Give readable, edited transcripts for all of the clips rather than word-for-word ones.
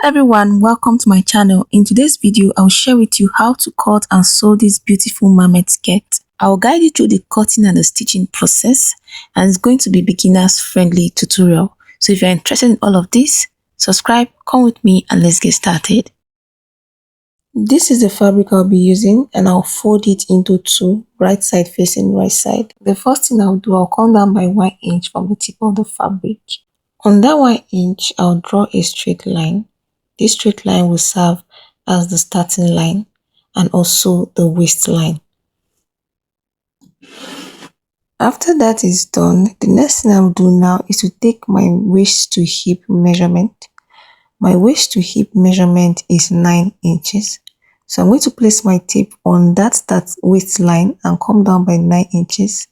Everyone, welcome to my channel. In today's video, I'll share with you how to cut and sew this beautiful mermaid skirt. I'll guide you through the cutting and the stitching process, and it's going to be beginners friendly tutorial. So if you're interested in all of this, subscribe, come with me, and let's get started. This is the fabric I'll be using, and I'll fold it into two, right side facing right side. The first thing I'll do, I'll come down by 1 inch from the tip of the fabric. On that 1 inch, I'll draw a straight line. This straight line will serve as the starting line and also the waistline. After that is done, the next thing I will do now is to take my waist to hip measurement. My waist to hip measurement is 9 inches. So I'm going to place my tape on that waistline and come down by 9 inches.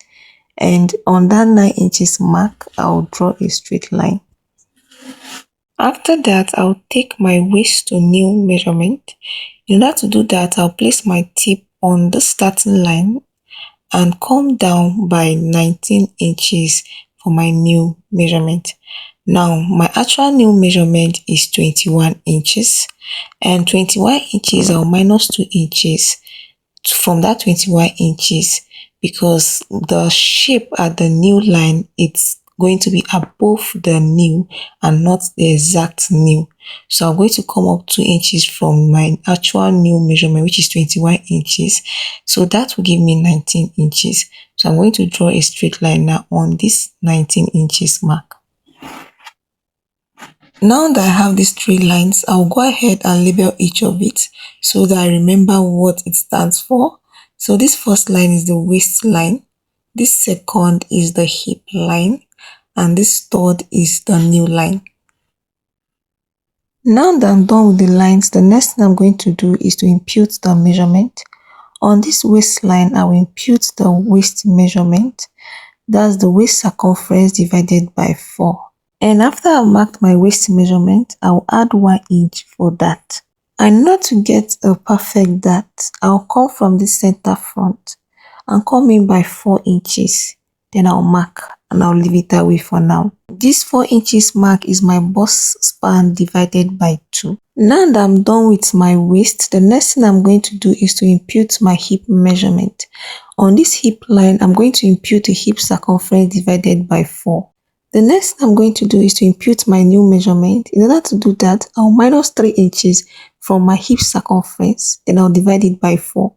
And on that 9 inches mark, I'll draw a straight line. After that, I'll take my waist to new measurement. In order to do that, I'll place my tip on the starting line and come down by 19 inches for my new measurement. Now, my actual new measurement is 21 inches, and 21 inches I'll minus 2 inches from that 21 inches because the shape at the new line, it's going to be above the new and not the exact new. So I'm going to come up 2 inches from my actual new measurement, which is 21 inches. So that will give me 19 inches. So I'm going to draw a straight line now on this 19 inches mark. Now that I have these 3 lines, I'll go ahead and label each of it so that I remember what it stands for. So this first line is the waistline. This second is the hip line. And this third is the new line. Now that I'm done with the lines, the next thing I'm going to do is to impute the measurement. On this waistline, I will impute the waist measurement. That's the waist circumference divided by 4. And after I've marked my waist measurement, I'll add 1 inch for that. And not to get a perfect dart, I'll come from the center front and come in by 4 inches. Then I'll mark and I'll leave it that way for now. This 4 inches mark is my bust span divided by 2. Now that I'm done with my waist, the next thing I'm going to do is to impute my hip measurement. On this hip line, I'm going to impute the hip circumference divided by 4. The next thing I'm going to do is to impute my new measurement. In order to do that, I'll minus 3 inches from my hip circumference, then I'll divide it by 4.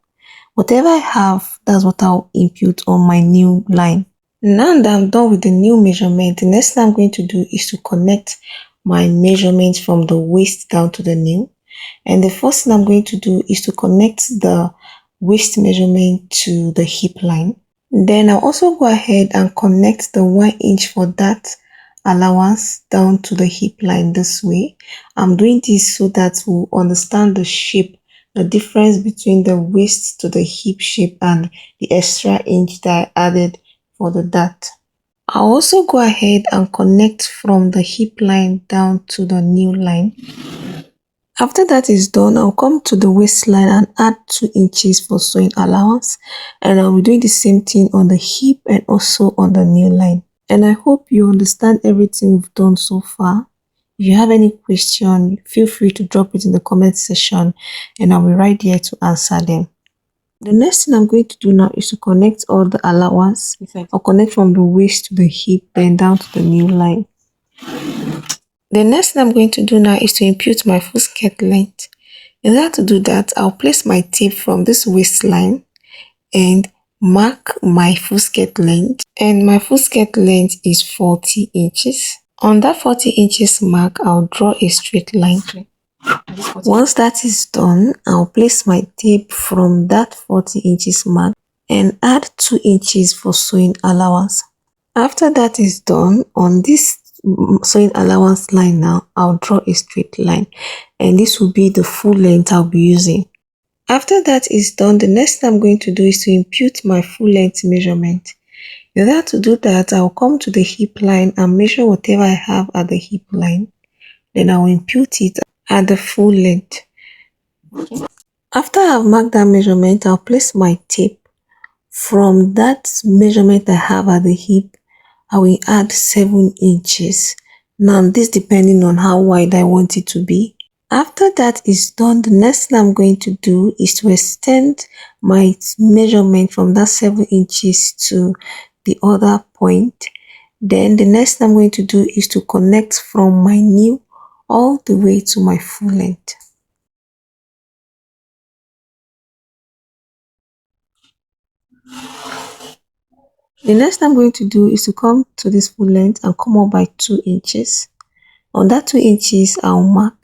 Whatever I have, that's what I'll impute on my new line. Now that I'm done with the new measurement, the next thing I'm going to do is to connect my measurements from the waist down to the new. And the first thing I'm going to do is to connect the waist measurement to the hip line. Then I'll also go ahead and connect the 1 inch for that allowance down to the hip line this way. I'm doing this so that we'll understand the shape, the difference between the waist to the hip shape and the extra inch that I added for the dart. I'll also go ahead and connect from the hip line down to the new line. After that is done, I'll come to the waistline and add 2 inches for sewing allowance, and I'll be doing the same thing on the hip and also on the new line. And I hope you understand everything we've done so far. If you have any question, feel free to drop it in the comment section and I'll be right there to answer them. The next thing I'm going to do now is to connect all the allowance. I'll connect from the waist to the hip, then down to the new line. The next thing I'm going to do now is to impute my full skirt length. In order to do that, I'll place my tape from this waistline and mark my full skirt length. And my full skirt length is 40 inches. On that 40 inches mark, I'll draw a straight line. Once that is done, I'll place my tape from that 40 inches mark and add 2 inches for sewing allowance. After that is done, on this sewing allowance line now, I'll draw a straight line, and this will be the full length I'll be using. After that is done, the next thing I'm going to do is to impute my full length measurement. In order to do that, I'll come to the hip line and measure whatever I have at the hip line. Then I'll impute it at the full length. After I've marked that measurement, I'll place my tape. From that measurement I have at the hip, I will add 7 inches. Now this depending on how wide I want it to be. After that is done, the next thing I'm going to do is to extend my measurement from that 7 inches to the other point. Then the next thing I'm going to do is to connect from my new all the way to my full length. The next thing I'm going to do is to come to this full length and come up by 2 inches. On that 2 inches, I'll mark.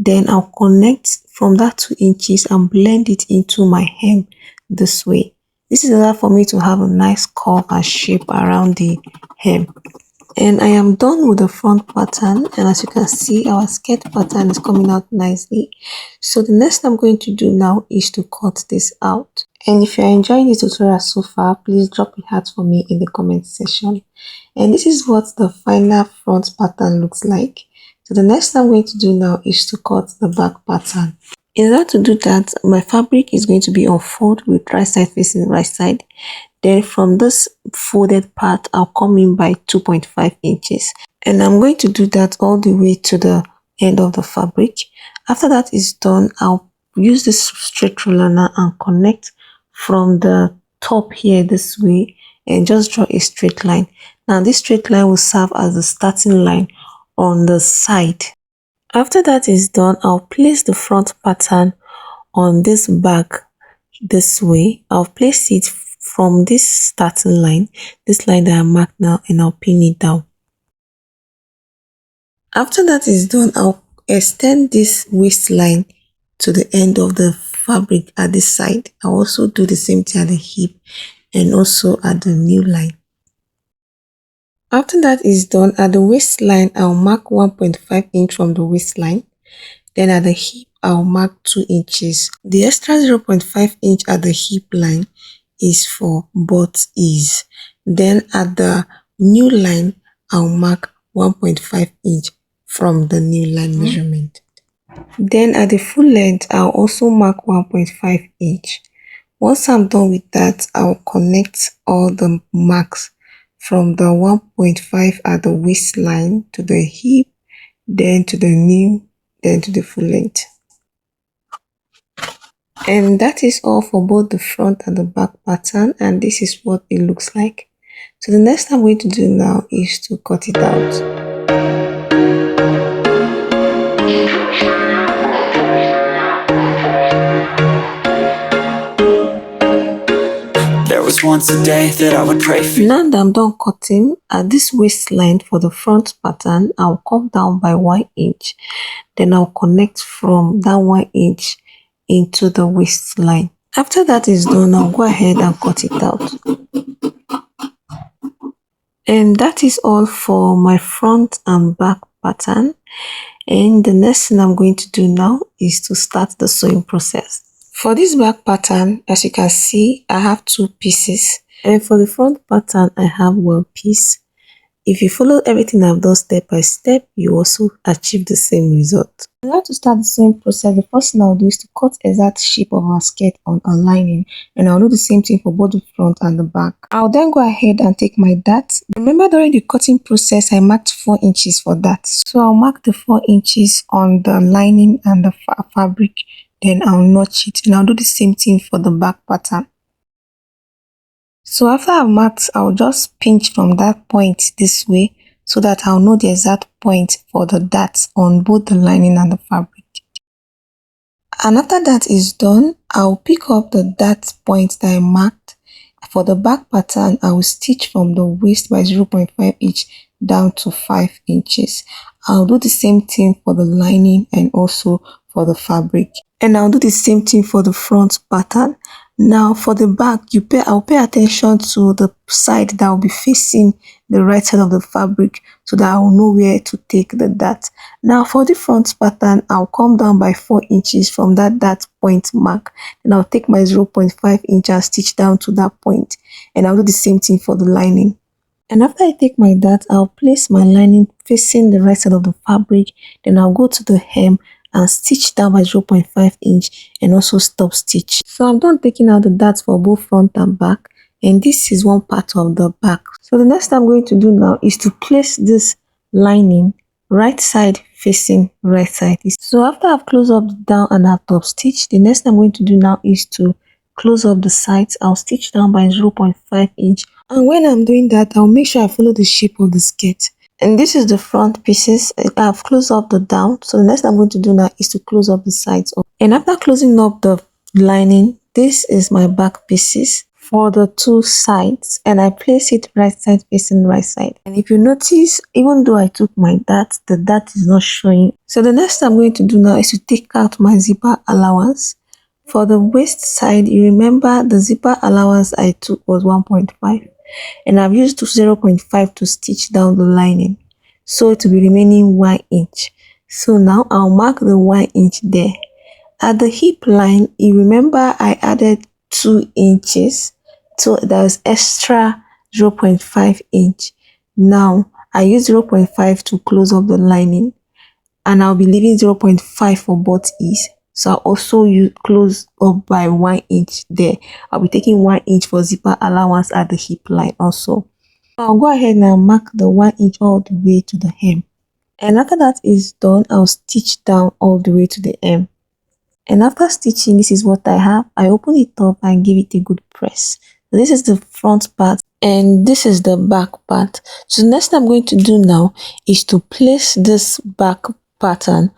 Then I'll connect from that 2 inches and blend it into my hem this way. This is in order for me to have a nice curve and shape around the hem. And I am done with the front pattern, and as you can see, our skirt pattern is coming out nicely. So the next thing I'm going to do now is to cut this out. And if you're enjoying this tutorial so far, please drop a heart for me in the comment section. And this is what the final front pattern looks like. So the next thing I'm going to do now is to cut the back pattern. In order to do that, my fabric is going to be on fold with right side facing right side. Then from this folded part, I'll come in by 2.5 inches. And I'm going to do that all the way to the end of the fabric. After that is done, I'll use this straight ruler now and connect from the top here this way and just draw a straight line. Now this straight line will serve as the starting line on the side. After that is done, I'll place the front pattern on this back this way. I'll place it from this starting line, this line that I marked now, and I'll pin it down. After that is done, I'll extend this waistline to the end of the fabric at this side. I'll also do the same thing at the hip and also at the new line. After that is done, at the waistline, I'll mark 1.5 inch from the waistline. Then at the hip, I'll mark 2 inches. The extra 0.5 inch at the hip line is for butt ease. Then at the new line, I'll mark 1.5 inch from the new line measurement. Then at the full length, I'll also mark 1.5 inch. Once I'm done with that, I'll connect all the marks from the 1.5 at the waistline to the hip, then to the new, then to the full length. And that is all for both the front and the back pattern, and this is what it looks like. So the next thing I'm going to do now is to cut it out. Once a day that I would pray for. Now that I'm done cutting, at this waistline for the front pattern, I'll come down by 1 inch. Then I'll connect from that 1 inch into the waistline. After that is done, I'll go ahead and cut it out. And that is all for my front and back pattern. And the next thing I'm going to do now is to start the sewing process. For this back pattern, as you can see, I have 2 pieces. And for the front pattern, I have 1 piece. If you follow everything I've done step by step, you also achieve the same result. In order to start the sewing process, the first thing I'll do is to cut exact shape of our skirt on a lining, and I'll do the same thing for both the front and the back. I'll then go ahead and take my dart. Remember, during the cutting process, I marked 4 inches for that. So I'll mark the 4 inches on the lining and the fabric, then I'll notch it, and I'll do the same thing for the back pattern. So after I've marked, I'll just pinch from that point this way so that I'll know the exact point for the darts on both the lining and the fabric. And after that is done, I'll pick up the dart point that I marked. For the back pattern, I will stitch from the waist by 0.5 inch down to 5 inches. I'll do the same thing for the lining and also for the fabric. And I'll do the same thing for the front pattern. Now for the back, I'll pay attention to the side that will be facing the right side of the fabric so that I'll know where to take the dart. Now for the front pattern, I'll come down by 4 inches from that dart point mark. And I'll take my 0.5 inch and stitch down to that point. And I'll do the same thing for the lining. And after I take my dart, I'll place my lining facing the right side of the fabric. Then I'll go to the hem and stitch down by 0.5 inch and also stop stitch. So I'm done taking out the darts for both front and back, and this is one part of the back. So the next thing I'm going to do now is to place this lining right side facing right side. So after I've closed up the down and I've top stitch, the next thing I'm going to do now is to close up the sides. I'll stitch down by 0.5 inch, and when I'm doing that, I'll make sure I follow the shape of the skirt. And this is the front pieces. I've closed up the down, so the next thing I'm going to do now is to close up the sides up. And after closing up the lining, this is my back pieces for the two sides, and I place it right side facing right side. And if you notice, even though I took my dart, the dart is not showing. So the next thing I'm going to do now is to take out my zipper allowance. For the waist side, you remember the zipper allowance I took was 1.5, and I've used 0.5 to stitch down the lining, so it will be remaining 1 inch. So now I'll mark the 1 inch there. At the hip line, you remember I added 2 inches, so there's extra 0.5 inch. Now I use 0.5 to close up the lining, and I'll be leaving 0.5 for both ears. So I'll also use close up by 1 inch there. I'll be taking 1 inch for zipper allowance at the hip line also. I'll go ahead and mark the 1 inch all the way to the hem. And after that is done, I'll stitch down all the way to the hem. And after stitching, this is what I have. I open it up and give it a good press. So this is the front part and this is the back part. So the next thing I'm going to do now is to place this back pattern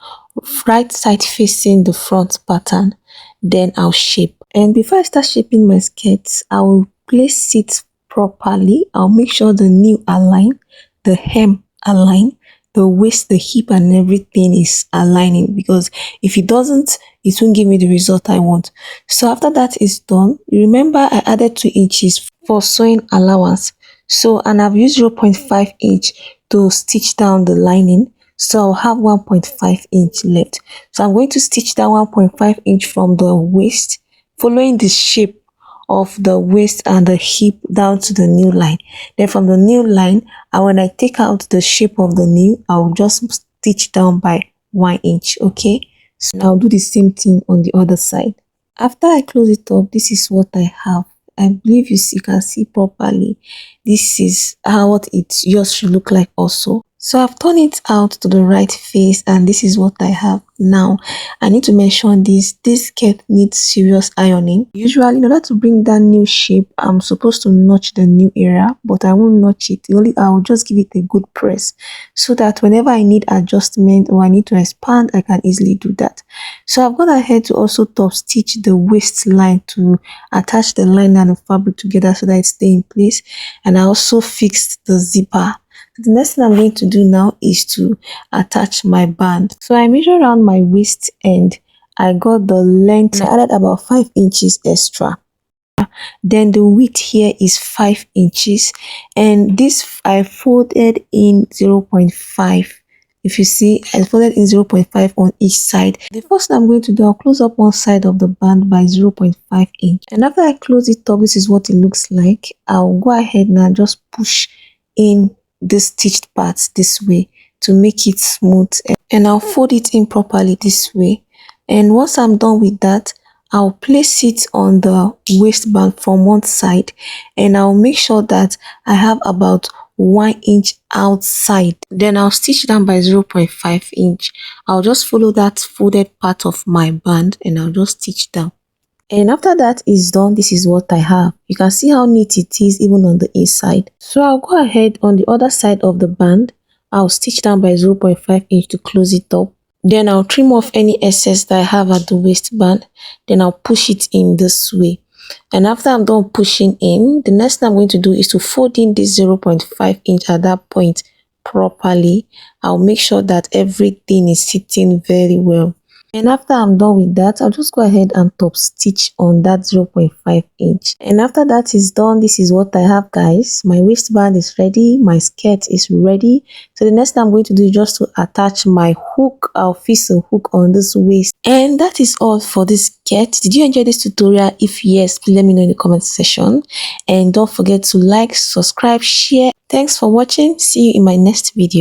right side facing the front pattern. Then I'll shape. And before I start shaping my skirts, I will place it properly. I'll make sure the knee align, the hem align, the waist, the hip, and everything is aligning, because if it doesn't, it won't give me the result I want. So after that is done, you remember I added 2 inches for sewing allowance. So, and I've used 0.5 inch to stitch down the lining. So I'll have 1.5 inch left. So I'm going to stitch down 1.5 inch from the waist, following the shape of the waist and the hip down to the new line. Then from the new line, and when I take out the shape of the new, I'll just stitch down by 1 inch. Okay, so now I'll do the same thing on the other side. After I close it up, this is what I have. I believe you can see properly. This is how what yours should look like also. So I've turned it out to the right face, and this is what I have. Now I need to mention this skirt needs serious ironing. Usually in order to bring that new shape, I'm supposed to notch the new area, but I won't notch it. I will just give it a good press, so that whenever I need adjustment or I need to expand, I can easily do that. So I've gone ahead to also top stitch the waistline to attach the line and the fabric together so that it stays in place, and I also fixed the zipper. The next thing I'm going to do now is to attach my band. So I measured around my waist and I got the length. I added about 5 inches extra. Then the width here is 5 inches, and this I folded in 0.5. If you see, I folded in 0.5 on each side. The first thing I'm going to do, I'll close up one side of the band by 0.5 inch. And after I close it up, this is what it looks like. I'll go ahead and I'll just push in the stitched parts this way to make it smooth, and I'll fold it in properly this way. And once I'm done with that, I'll place it on the waistband from one side, and I'll make sure that I have about 1 inch outside. Then I'll stitch down by 0.5 inch. I'll just follow that folded part of my band and I'll just stitch down. And after that is done, this is what I have. You can see how neat it is even on the inside. So I'll go ahead on the other side of the band. I'll stitch down by 0.5 inch to close it up. Then I'll trim off any excess that I have at the waistband. Then I'll push it in this way. And after I'm done pushing in, the next thing I'm going to do is to fold in this 0.5 inch at that point properly. I'll make sure that everything is sitting very well. And after I'm done with that, I'll just go ahead and top stitch on that 0.5 inch. And after that is done, this is what I have, guys. My waistband is ready, my skirt is ready. So the next thing I'm going to do is just to attach my hook. I'll fix a hook on this waist. And that is all for this skirt. Did you enjoy this tutorial? If yes, please let me know in the comment section. And don't forget to like, subscribe, share. Thanks for watching. See you in my next video.